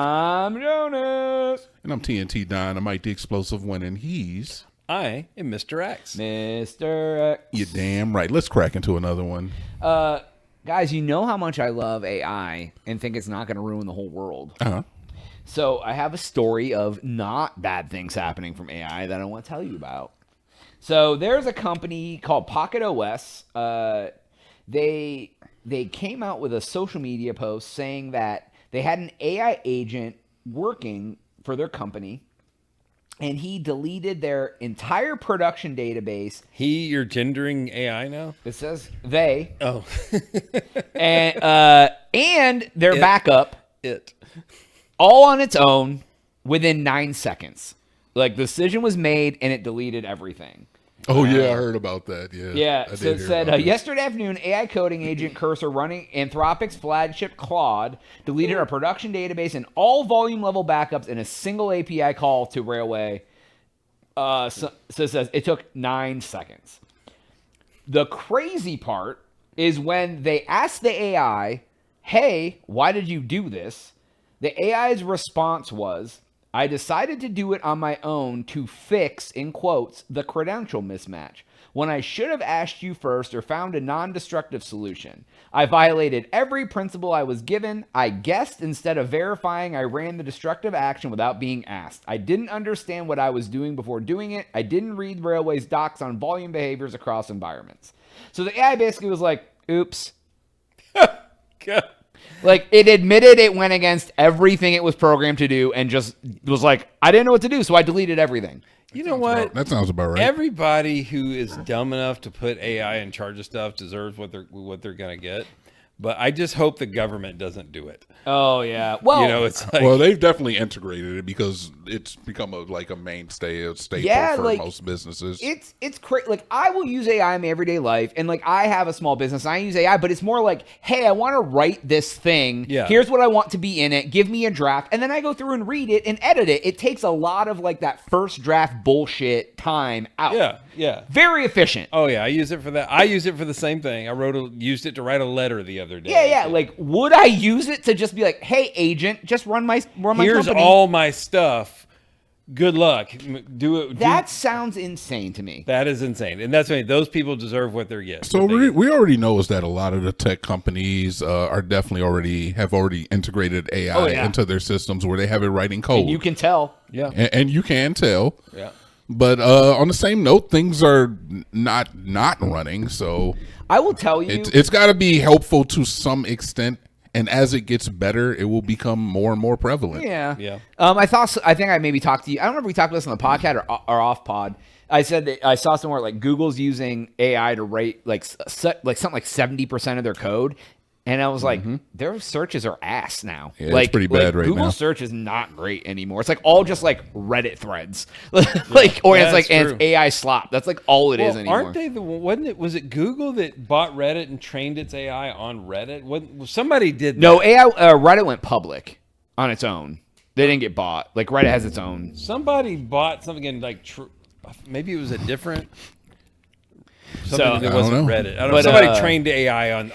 I'm Jonas. And I'm TNT Dynamite, the explosive one, and he's... I am Mr. X. Mr. X. You're damn right. Let's crack into another one. Guys, you know how much I love AI and think it's not going to ruin the whole world. Uh-huh. So I have a story of not bad things happening from AI that I want to tell you about. So there's a company called Pocket OS. They came out with a social media post saying that they had an AI agent working for their company, and he deleted their entire production database. You're gendering AI now? It says they. Oh. and their backup. All on its own within 9 seconds. Like, the decision was made, and it deleted everything. Oh, yeah, I heard about that. Yeah. So it said, yesterday afternoon, AI coding agent Cursor running Anthropic's flagship Claude deleted our production database and all volume level backups in a single API call to Railway. So it says it took 9 seconds. The crazy part is when they asked the AI, hey, why did you do this? The AI's response was, I decided to do it on my own to fix, in quotes, the credential mismatch, when I should have asked you first or found a non-destructive solution. I violated every principle I was given. I guessed instead of verifying. I ran the destructive action without being asked. I didn't understand what I was doing before doing it. I didn't read Railway's docs on volume behaviors across environments. So the AI basically was like, oops. Like, it admitted it went against everything it was programmed to do and just was like, I didn't know what to do, so I deleted everything. You know what? That sounds about right. Everybody who is dumb enough to put AI in charge of stuff deserves what they're going to get. But I just hope the government doesn't do it. Oh, yeah. Well, it's like... Well, they've definitely integrated it because it's become a mainstay, a staple for most businesses. It's crazy. Like, I will use AI in my everyday life, and like, I have a small business, and I use AI, but it's more like, hey, I want to write this thing. Yeah. Here's what I want to be in it. Give me a draft, and then I go through and read it and edit it. It takes a lot of like that first draft bullshit time out. Yeah. Very efficient. Oh yeah, I use it for that. I use it for the same thing. used it to write a letter the other day. Yeah. Like, would I use it to just be like, hey, agent, just run my Here's company. all my stuff. Good luck. Do it. That sounds insane to me. That is insane, and that's those people deserve what they're getting. So we already know is that a lot of the tech companies are definitely have already integrated AI into their systems where they have it writing code. And you can tell. Yeah, and you can tell. Yeah. But on the same note, things are not running. So I will tell you, it's got to be helpful to some extent. And as it gets better, it will become more and more prevalent. Yeah. I think I maybe talked to you. I don't know if we talked about this on the podcast or off pod. I said that I saw somewhere like Google's using AI to write like something like 70% of their code. And I was like, their searches are ass now. Yeah, it's pretty bad right now. Google search is not great anymore. It's like all just like Reddit threads, it's AI slop. That's like all it is anymore. Aren't they was it Google that bought Reddit and trained its AI on Reddit? Somebody did that. No, AI Reddit went public on its own. They didn't get bought. Like Reddit has its own. Somebody bought something in like maybe it was a different. Something that wasn't Reddit. I don't know. Somebody trained AI on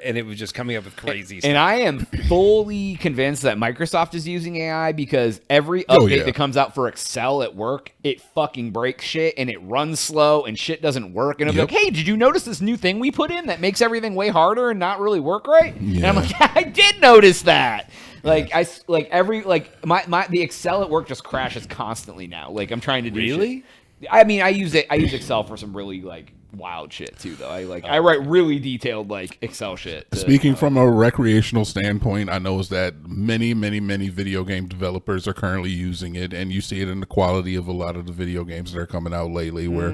and it was just coming up with crazy stuff. And I am fully convinced that Microsoft is using AI because every update that comes out for Excel at work, it fucking breaks shit and it runs slow and shit doesn't work. And I'm like, hey, did you notice this new thing we put in that makes everything way harder and not really work right? Yeah. And I'm like, I did notice that. Like the Excel at work just crashes constantly now. Like I'm trying to do Really? Shit. I mean, I use Excel for some really like wild shit too, though. I write really detailed like Excel shit. Speaking from a recreational standpoint, I know is that many video game developers are currently using it, and you see it in the quality of a lot of the video games that are coming out lately, where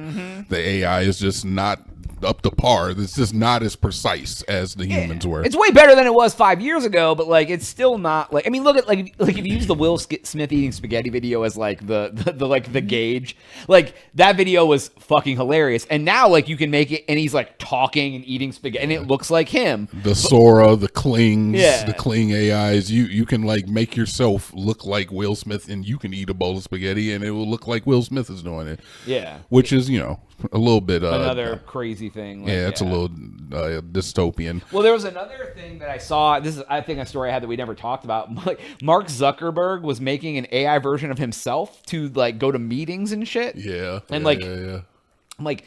the AI is just not up to par. It's just not as precise as the humans were. It's way better than it was 5 years ago, but like it's still not like. I mean, look at like if you use the Will Smith eating spaghetti video as like the gauge, like that video was fucking hilarious, and now like you can make it, and he's like talking and eating spaghetti, and it looks like him. The Sora, the Klings, the Kling AIs. You can like make yourself look like Will Smith, and you can eat a bowl of spaghetti, and it will look like Will Smith is doing it. Yeah, which is a little bit. Another crazy thing. Like, it's a little dystopian. Well, there was another thing that I saw. This is, I think, a story I had that we never talked about. Like, Mark Zuckerberg was making an AI version of himself to like go to meetings and shit. Yeah, and I'm like,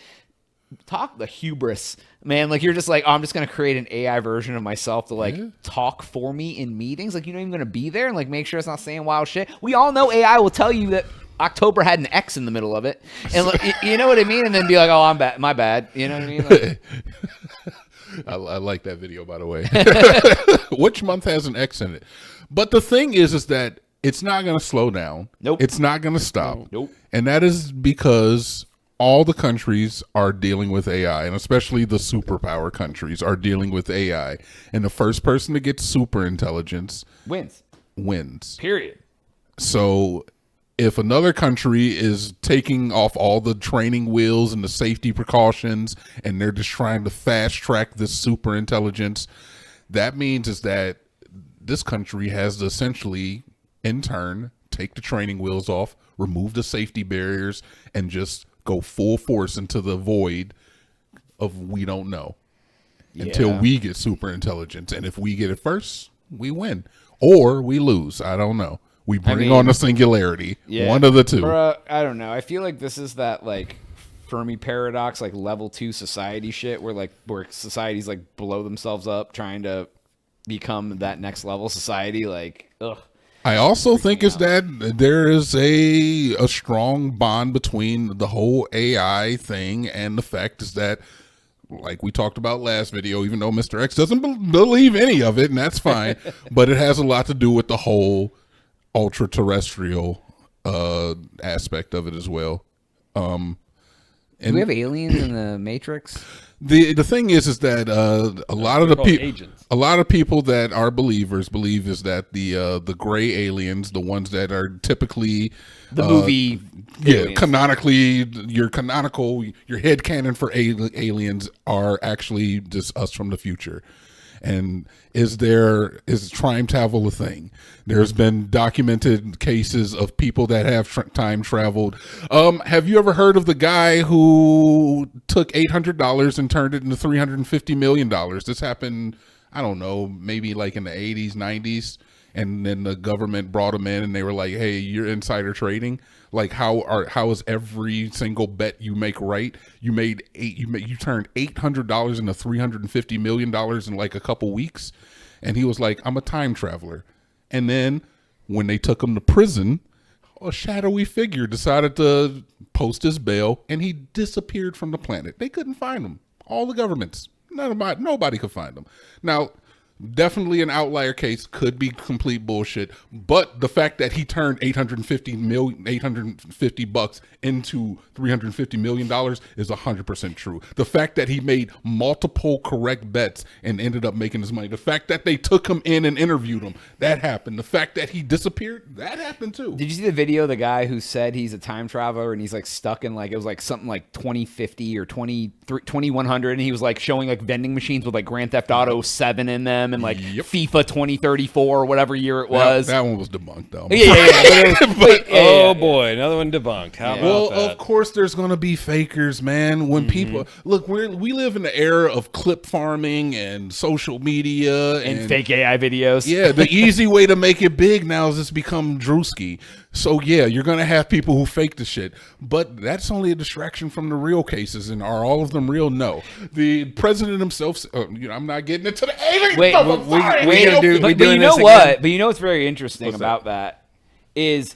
talk the hubris, man. Like, you're just like, oh, I'm just gonna create an AI version of myself to like talk for me in meetings. Like, you're not even gonna be there and like make sure it's not saying wild shit. We all know AI will tell you that October had an X in the middle of it, and like, you know what I mean, and then be like, "Oh, I'm bad, my bad." You know what I mean? Like, I like that video, by the way. Which month has an X in it? But the thing is that it's not going to slow down. Nope. It's not going to stop. Nope. And that is because all the countries are dealing with AI, and especially the superpower countries are dealing with AI. And the first person to get super intelligence wins. Period. So if another country is taking off all the training wheels and the safety precautions and they're just trying to fast track this super intelligence, that means is that this country has to essentially, in turn, take the training wheels off, remove the safety barriers, and just go full force into the void of we don't know until we get super intelligence. And if we get it first, we win. Or we lose. I don't know. We bring on the singularity. Yeah, one of the two. Bruh, I don't know. I feel like this is that like Fermi paradox, like level 2 society shit, where societies like blow themselves up trying to become that next level society. Like, ugh. I also think is that there is a strong bond between the whole AI thing and the fact is that, like we talked about last video, even though Mr. X doesn't believe any of it, and that's fine, but it has a lot to do with the whole ultra terrestrial aspect of it as well. And do we have aliens in the Matrix? The thing is that a lot of people that are believers believe is that the gray aliens, the ones that are typically the movie, canonically your headcanon for aliens are actually just us from the future. And is time travel a thing? There's been documented cases of people that have time traveled. Have you ever heard of the guy who took $800 and turned it into $350 million? This happened, I don't know, maybe like in the 80s, 90s. And then the government brought him in and they were like, hey, you're insider trading. Like how is every single bet you make right? You turned $800 into $350 million in like a couple weeks. And he was like, I'm a time traveler. And then when they took him to prison, a shadowy figure decided to post his bail and he disappeared from the planet. They couldn't find him. All the governments, nobody could find him. Now, definitely an outlier case, could be complete bullshit, but the fact that he turned $850 into $350 million is 100% true. The fact that he made multiple correct bets and ended up making his money. The fact that they took him in and interviewed him, that happened. The fact that he disappeared, that happened too. Did you see the video of the guy who said he's a time traveler and he's like stuck in like, it was like something like 2050 or 2100, and he was like showing like vending machines with like Grand Theft Auto 7 in them and like FIFA 2034 or whatever year it was. That one was debunked though. Oh boy, another one debunked. How about that? Of course there's going to be fakers, man. When people look, we live in the era of clip farming and social media and fake AI videos. Yeah, the easy way to make it big now is just become Drewski. So yeah, you're going to have people who fake the shit, but that's only a distraction from the real cases. And are all of them real? No. The president himself, I'm not getting into the alien stuff. But you know what? But you know what's very interesting about that is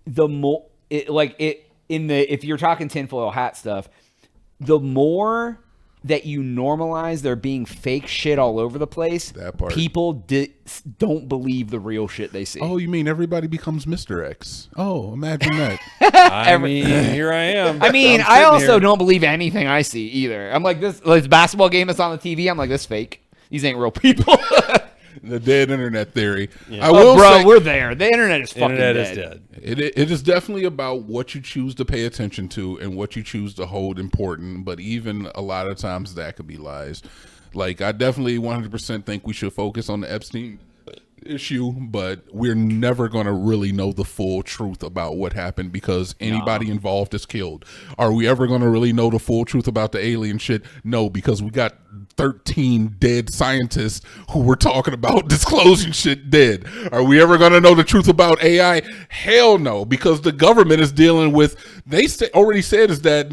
the more if you're talking tinfoil hat stuff, the more that you normalize there being fake shit all over the place, that part. People don't believe the real shit they see. Oh, you mean everybody becomes Mr. X? Oh, imagine that. I mean, here I am. I mean, I also don't believe anything I see either. I'm like, this basketball game that's on the TV, I'm like, this fake. These ain't real people. The dead internet theory. Yeah. We're there. The internet is fucking dead. Is dead. It is definitely about what you choose to pay attention to and what you choose to hold important. But even a lot of times that could be lies. Like, I definitely 100% think we should focus on the Epstein issue, but we're never going to really know the full truth about what happened because anybody involved is killed. Are we ever going to really know the full truth about the alien shit? No, because we got 13 dead scientists who were talking about disclosing shit dead. Are we ever going to know the truth about AI? Hell no, because the government is dealing with, already said is that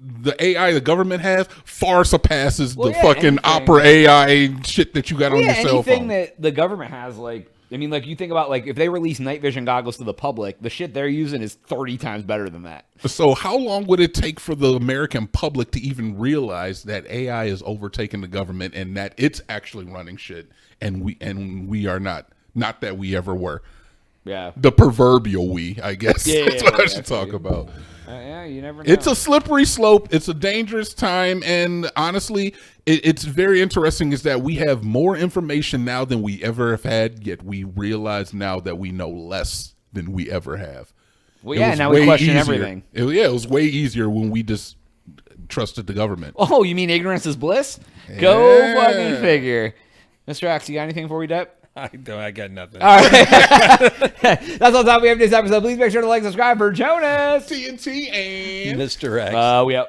the AI the government has far surpasses the fucking Opera AI shit that you got on your cell phone. Anything that the government has, you think about, if they release night vision goggles to the public, the shit they're using is 30 times better than that. So how long would it take for the American public to even realize that AI is overtaking the government and that it's actually running shit and we are not that we ever were? Yeah. The proverbial we, I guess. That's what I should talk about. Yeah, you never know. It's a slippery slope. It's a dangerous time. And honestly, it's very interesting is that we have more information now than we ever have had, yet we realize now that we know less than we ever have. Well, yeah, now we question everything. It was way easier when we just trusted the government. Oh, you mean ignorance is bliss? Yeah. Go fucking figure. Mr. Axe, you got anything before we dip? I got nothing. All right. That's all the time we have for this episode. Please make sure to like, subscribe for Jonas, TNT, and Mr. X. We out.